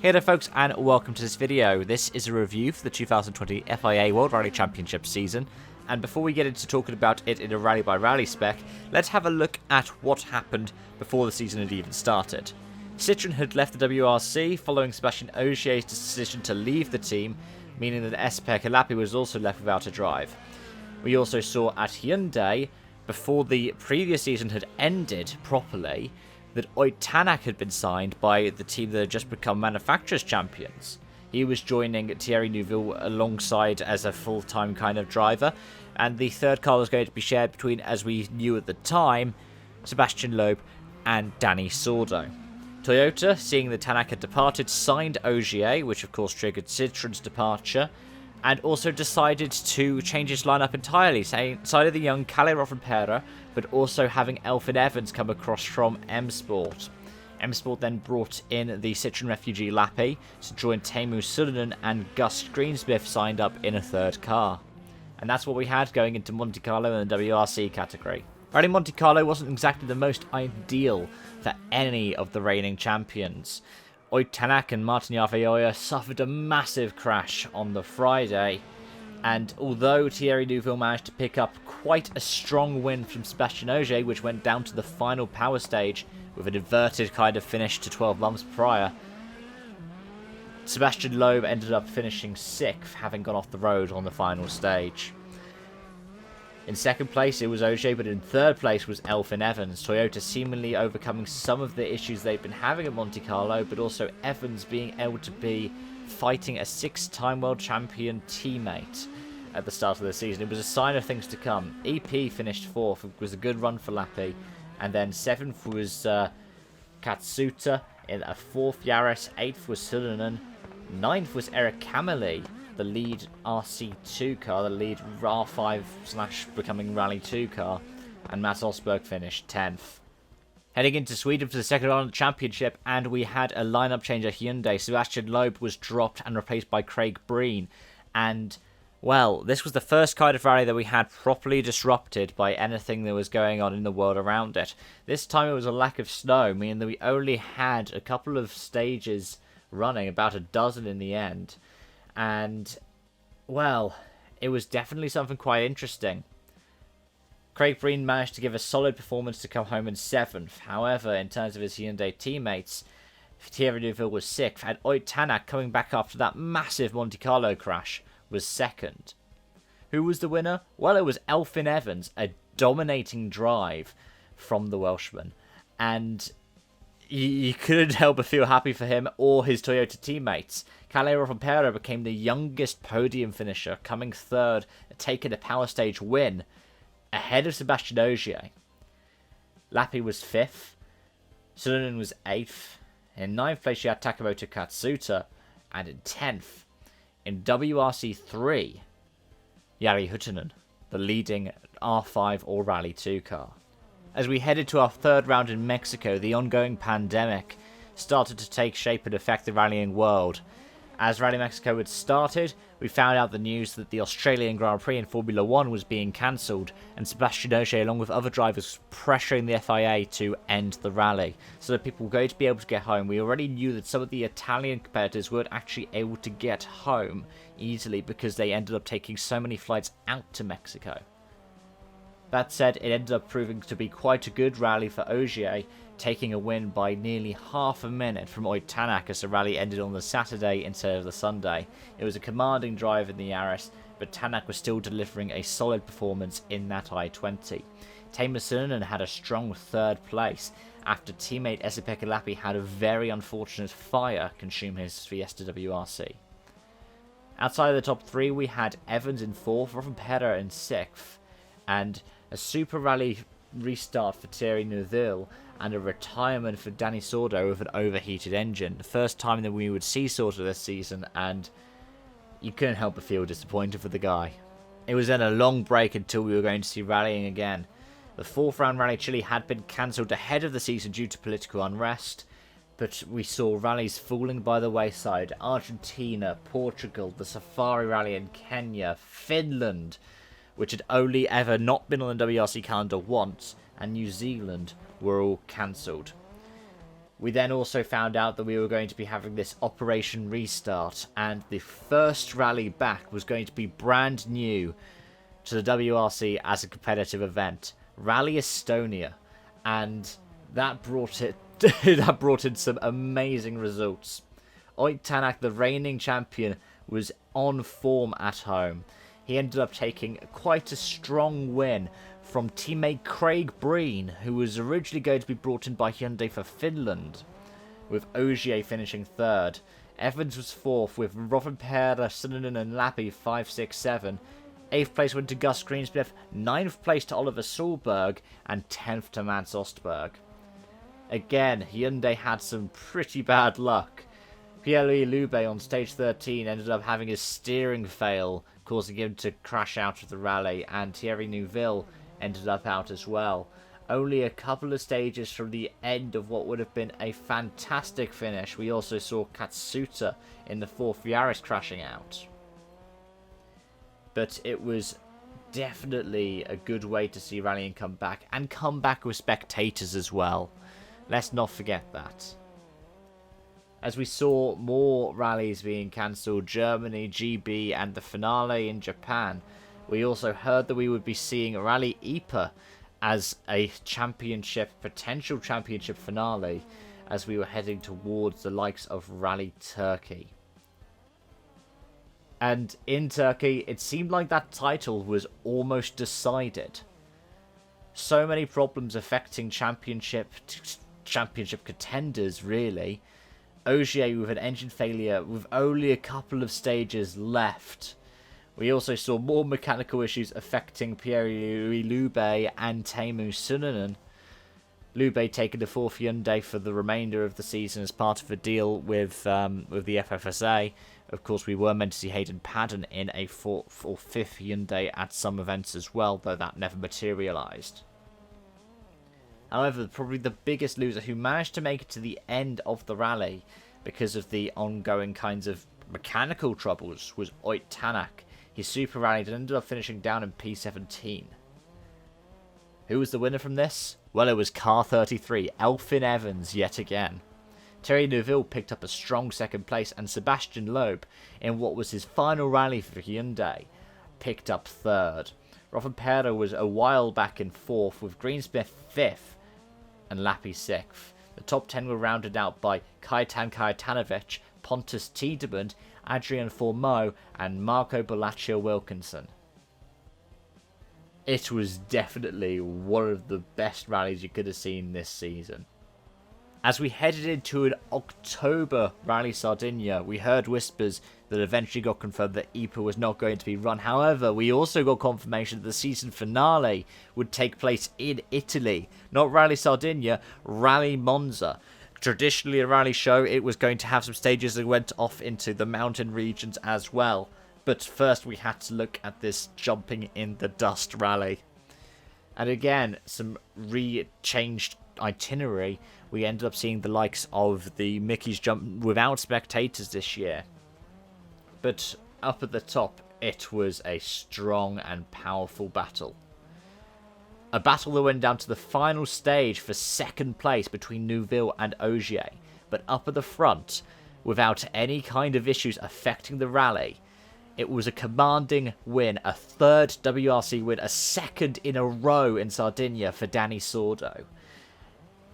Hey there folks, and welcome to this video. This is a review for the 2020 FIA World Rally Championship season, and before we get into talking about it in a rally by rally spec, let's have a look at what happened before the season had even started. Citroën had left the WRC following Sébastien Ogier's decision to leave the team, meaning that SP Kalapi was also left without a drive. We also saw at Hyundai, before the previous season had ended properly, that Ott Tänak had been signed by the team that had just become manufacturers champions. He was joining Thierry Neuville alongside as a full-time kind of driver, and the third car was going to be shared between, as we knew at the time, Sébastien Loeb and Dani Sordo. Toyota, seeing that Tänak had departed, signed Ogier, which of course triggered Citroën's departure, and also decided to change its lineup entirely, signing the young Kalle Rovanperä, but also having Elfyn Evans come across from M Sport. M Sport then brought in the Citroën refugee Lappi to join Teemu Sundinen, and Gus Greensmith signed up in a third car. And that's what we had going into Monte Carlo in the WRC category. Rallye Monte Carlo wasn't exactly the most ideal for any of the reigning champions. Ott Tänak and Martin Järveoja suffered a massive crash on the Friday, and although Thierry Neuville managed to pick up quite a strong win from Sébastien Ogier, which went down to the final power stage with an inverted kind of finish to 12 months prior, Sébastien Loeb ended up finishing 6th, having gone off the road on the final stage. In second place it was Ogier, but in third place was Elfyn Evans. Toyota seemingly overcoming some of the issues they've been having at Monte Carlo, but also Evans being able to be fighting a 6-time world champion teammate at the start of the season. It was a sign of things to come. EP finished 4th, it was a good run for Lappi, and then 7th was Katsuta, in a 4th Yaris, 8th was Sundinen, 9th was Eric Cameli, the lead RC2 car, the lead R5 / becoming Rally 2 car, and Mats Osberg finished 10th. Heading into Sweden for the second round of the championship, and we had a lineup change at Hyundai. Sébastien Loeb was dropped and replaced by Craig Breen, and well, this was the first kind of rally that we had properly disrupted by anything that was going on in the world around it. This time it was a lack of snow, meaning that we only had a couple of stages running, about a dozen in the end. And, well, it was definitely something quite interesting. Craig Breen managed to give a solid performance to come home in 7th. However, in terms of his Hyundai teammates, Thierry Neuville was 6th, and Ott Tänak, coming back after that massive Monte Carlo crash, was 2nd. Who was the winner? Well, it was Elfyn Evans, a dominating drive from the Welshman. And you couldn't help but feel happy for him or his Toyota teammates. Kalle Rovanperä became the youngest podium finisher, coming 3rd, taking a power stage win, ahead of Sébastien Ogier. Lappi was 5th, Sundinen was 8th, in 9th place you had Takamoto Katsuta, and in 10th, in WRC 3, Jari Huttunen, the leading R5 or Rally 2 car. As we headed to our third round in Mexico, the ongoing pandemic started to take shape and affect the rallying world. As Rally Mexico had started, we found out the news that the Australian Grand Prix in Formula 1 was being cancelled, and Sébastien Ogier, along with other drivers, pressuring the FIA to end the rally, so that people were going to be able to get home. We already knew that some of the Italian competitors weren't actually able to get home easily because they ended up taking so many flights out to Mexico. That said, it ended up proving to be quite a good rally for Ogier, taking a win by nearly half a minute from Ott Tänak as the rally ended on the Saturday instead of the Sunday. It was a commanding drive in the Yaris, but Tänak was still delivering a solid performance in that I-20. Teemu Sundinen had a strong 3rd place after teammate SP Kalapi had a very unfortunate fire consume his Fiesta WRC. Outside of the top 3 we had Evans in 4th, Rovanperä in 6th, and a Super Rally restart for Thierry Neuville, and a retirement for Dani Sordo with an overheated engine. The first time that we would see Sordo this season, and you couldn't help but feel disappointed for the guy. It was then a long break until we were going to see rallying again. The 4th round Rally Chile had been cancelled ahead of the season due to political unrest, but we saw rallies falling by the wayside. Argentina, Portugal, the Safari Rally in Kenya, Finland, which had only ever not been on the WRC calendar once, and New Zealand were all cancelled. We then also found out that we were going to be having this Operation Restart, and the first rally back was going to be brand new to the WRC as a competitive event, Rallye Estonia, and that brought in some amazing results. Ott Tänak, the reigning champion, was on form at home. He ended up taking quite a strong win from teammate Craig Breen, who was originally going to be brought in by Hyundai for Finland, with Ogier finishing third. Evans was fourth, with Rovanperä, Suninen and Lappi 5, 6, 7. 8th place went to Gus Greensmith, 9th place to Oliver Solberg, and 10th to Mads Ostberg. Again, Hyundai had some pretty bad luck. Pierre-Louis Lube on stage 13 ended up having his steering fail, causing him to crash out of the rally, and Thierry Neuville ended up out as well. Only a couple of stages from the end of what would have been a fantastic finish, we also saw Katsuta in the 4th Yaris crashing out. But it was definitely a good way to see rallying come back, and come back with spectators as well. Let's not forget that. As we saw more rallies being cancelled, Germany, GB and the finale in Japan, we also heard that we would be seeing Rally IPA as a potential championship finale, as we were heading towards the likes of Rally Turkey. And in Turkey, it seemed like that title was almost decided. So many problems affecting championship contenders, really. Ogier with an engine failure with only a couple of stages left. We also saw more mechanical issues affecting Pierre-Louis Lube and Teemu Suninen. Lube taking the 4th Hyundai for the remainder of the season as part of a deal with the FFSA. Of course, we were meant to see Hayden Paddon in a 4th or 5th Hyundai at some events as well, though that never materialised. However, probably the biggest loser who managed to make it to the end of the rally because of the ongoing kinds of mechanical troubles was Ott Tänak. He super rallied and ended up finishing down in P17. Who was the winner from this? Well, it was car 33, Elfyn Evans yet again. Thierry Neuville picked up a strong 2nd place, and Sebastian Loeb, in what was his final rally for Hyundai, picked up 3rd. Rovanperä was a while back in 4th, with Greensmith 5th and Lappi 6th. The top 10 were rounded out by Kajtan Kajtanovic, Pontus Tiedemann, Adrian Formeau and Marco Bellaccio Wilkinson. It was definitely one of the best rallies you could have seen this season. As we headed into an October Rally Sardinia, we heard whispers that eventually got confirmed that IPA was not going to be run. However, we also got confirmation that the season finale would take place in Italy. Not Rally Sardinia, Rally Monza. Traditionally a rally show, it was going to have some stages that went off into the mountain regions as well. But first we had to look at this jumping in the dust rally. And again, some changed itinerary. We ended up seeing the likes of the Mickey's Jump without spectators this year. But up at the top, it was a strong and powerful battle. A battle that went down to the final stage for 2nd place between Neuville and Ogier. But up at the front, without any kind of issues affecting the rally, it was a commanding win, a 3rd WRC win, a 2nd in a row in Sardinia for Danny Sordo.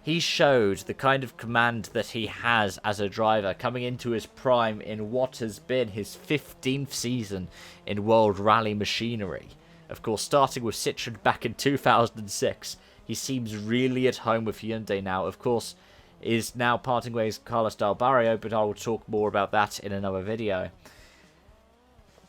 He showed the kind of command that he has as a driver, coming into his prime in what has been his 15th season in World Rally Machinery. Of course, starting with Citroën back in 2006, he seems really at home with Hyundai now. Of course, is now parting ways with Carlos Del Barrio, but I will talk more about that in another video.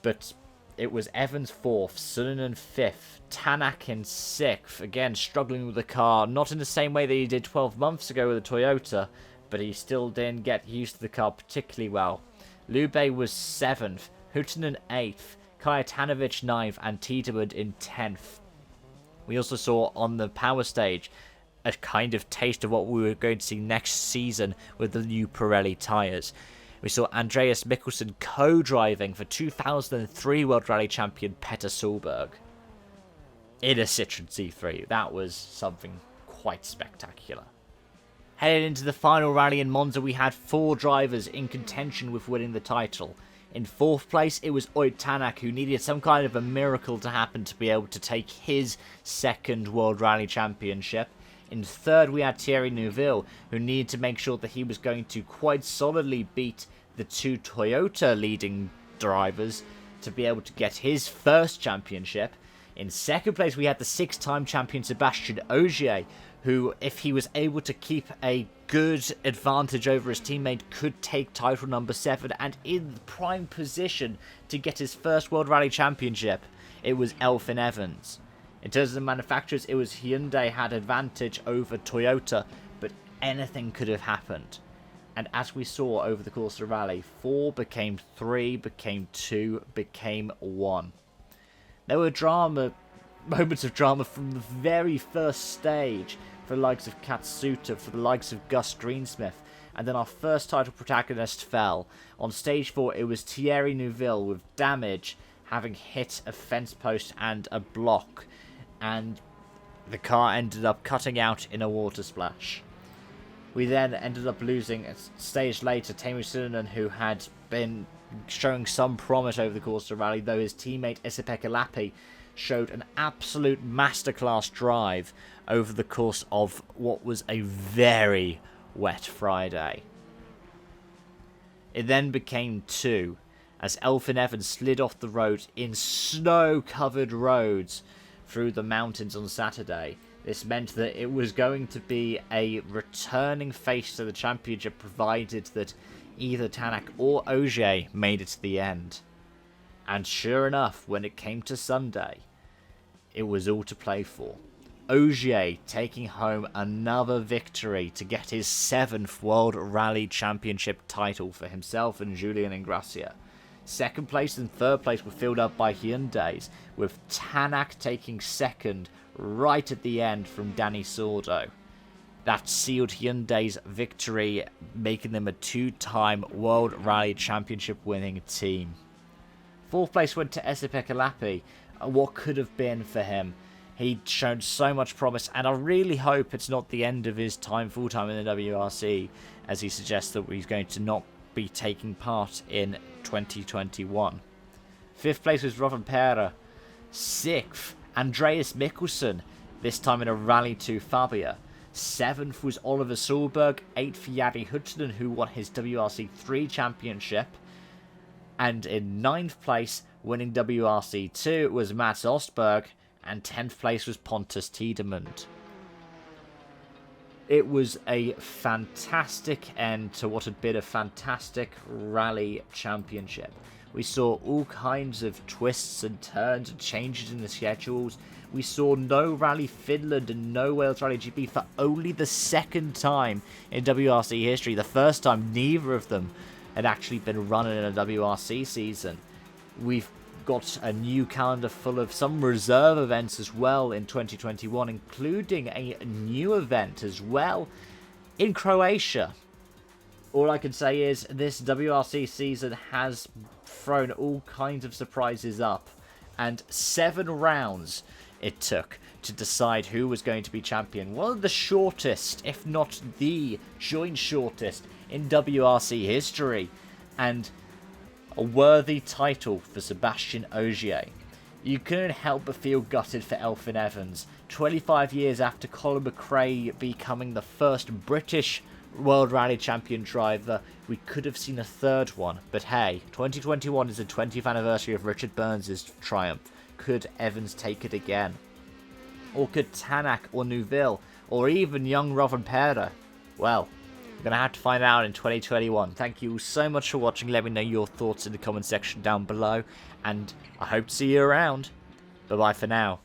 But it was Evans 4th, Suninen 5th, Tänak in 6th, again struggling with the car, not in the same way that he did 12 months ago with the Toyota, but he still didn't get used to the car particularly well. Lube was 7th, Huttinen 8th, Kajtanovic 9th and Tiedemann in 10th. We also saw on the power stage a kind of taste of what we were going to see next season with the new Pirelli tyres. We saw Andreas Mikkelsen co-driving for 2003 World Rally Champion Petter Solberg in a Citroën C3. That was something quite spectacular. Headed into the final rally in Monza, we had 4 drivers in contention with winning the title. In 4th place, it was Ott Tanak, who needed some kind of a miracle to happen to be able to take his 2nd World Rally Championship. In 3rd, we had Thierry Neuville, who needed to make sure that he was going to quite solidly beat the 2 Toyota leading drivers to be able to get his 1st championship. In 2nd place, we had the 6-time champion Sébastien Ogier, who, if he was able to keep a good advantage over his teammate, could take title number 7 and in prime position to get his 1st World Rally Championship. It was Elfyn Evans. In terms of the manufacturers, it was Hyundai had advantage over Toyota, but anything could have happened. And as we saw over the course of the rally, 4 became 3, became 2, became 1. There were moments of drama from the very first stage for the likes of Katsuta, for the likes of Gus Greensmith, and then our first title protagonist fell. On stage 4, it was Thierry Neuville with damage, having hit a fence post and a block, and the car ended up cutting out in a water splash. We then ended up losing a stage later Teemu Salonen, who had been showing some promise over the course of the rally, though his teammate Esa-Pekka Lappi showed an absolute masterclass drive over the course of what was a very wet Friday. It then became 2, as Elfyn Evans slid off the road in snow-covered roads through the mountains on Saturday. This meant that it was going to be a returning face to the championship, provided that either Tanak or Ogier made it to the end. And sure enough, when it came to Sunday, it was all to play for. Ogier taking home another victory to get his 7th World Rally Championship title for himself and Julian Ingrassia. 2nd place and 3rd place were filled up by Hyundais, with Tanak taking 2nd right at the end from Danny Sordo. That sealed Hyundai's victory, making them a 2-time World Rally Championship winning team. 4th place went to Esa-Pekka Lappi. What could have been for him? He'd shown so much promise, and I really hope it's not the end of his time full-time in the WRC, as he suggests that he's going to not be taking part in 2021. 5th place was Rovanperä. 6th, Andreas Mikkelsen, this time in a Rally 2 Fabia. 7th was Oliver Solberg. 8th, Jari Huttunen, who won his WRC 3 championship. And in 9th place, winning WRC 2, was Mats Ostberg. And 10th place was Pontus Tiedemund. It was a fantastic end to what had been a fantastic rally championship. We saw all kinds of twists and turns and changes in the schedules. We saw no Rally Finland and no Wales Rally GP for only the 2nd time in WRC history. The first time neither of them had actually been run in a WRC season. We've got a new calendar full of some reserve events as well in 2021, including a new event as well in Croatia. All I can say is this WRC season has thrown all kinds of surprises up, and 7 rounds it took to decide who was going to be champion. One of the shortest, if not the joint shortest, in WRC history, and a worthy title for Sébastien Ogier. You couldn't help but feel gutted for Elfyn Evans. 25 years after Colin McRae becoming the first British World Rally Champion driver, we could have seen a 3rd one. But hey, 2021 is the 20th anniversary of Richard Burns' triumph. Could Evans take it again? Or could Tanak or Neuville, or even young Rovanperä? Well, we're going to have to find out in 2021. Thank you so much for watching. Let me know your thoughts in the comment section down below, and I hope to see you around. Bye bye for now.